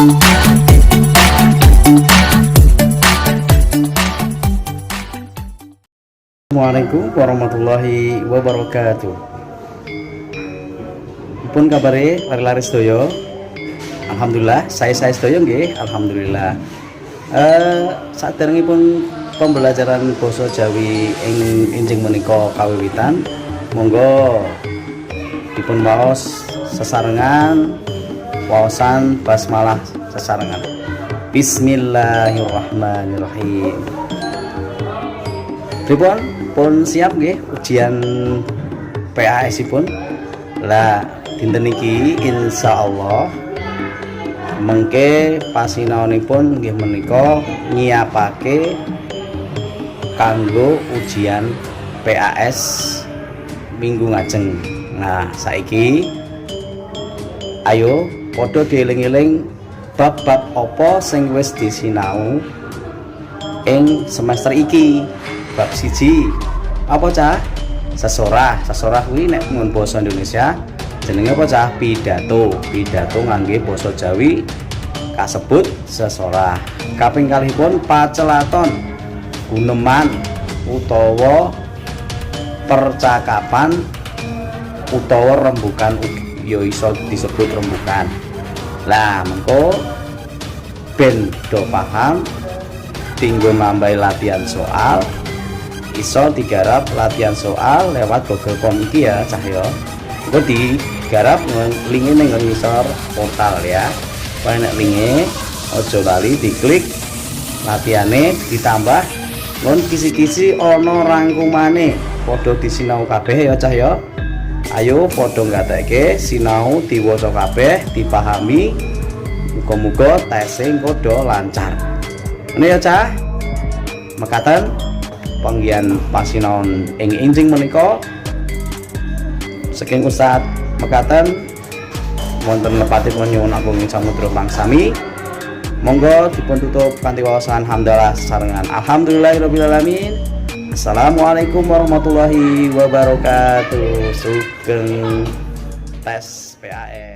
Assalamualaikum warahmatullahi wabarakatuh. Pun kabare lari-lari sedaya. Alhamdulillah, saya sedaya nggih, alhamdulillah. Saderengipun pembelajaran basa Jawi ing enjing menika kawiwitan, monggo dipun waos sesarengan waosan basmalah sesarengan. Bismillahirrahmanirrahim. Pripun? Pun siap nggih ujian PAS-ipun. Lah dinten iki insyaallah mengke pasinaonipun nggih menika nyiapake kanggo ujian PAS minggu ngajeng. Nah, saiki ayo padha dieling-eling bab-bab apa sing wis disinau ing semester iki. Bab siji apa cah? Sesorah kuwi nek ngun basa Indonesia jenenge apa cah? Pidato ngangge basa Jawi kasebut sesorah. Kaping kalihipun pacelaton, guneman utawa percakapan utawa rembukan ya iso disebut rembukan. Lah mengko ben do paham tinggo nambahi latihan soal, iso digarap latihan soal lewat Google Form iki ya cahyo. Engko digarap linke ning ngisor portal ya. Pokoke nek linke aja lali diklik latihane ditambah ngon kisi-kisi ana rangkumane. Padha disinau kabeh ya cahyo. Ayo padha nggatekke sinau diwaca kabeh, dipahami. Muga-muga tes engko do lancar. Ngene ya cah. Mekaten panggihan pasinaon ing enjing menika saking Ustaz mekaten wonten lepatipun nyuwun agung samudra pangsami. Monggo dipun tutup kanthi wawasan hamdalah sarengan alhamdulillahirabbil alamin. Assalamualaikum warahmatullahi wabarakatuh. Sugeng tes PAS.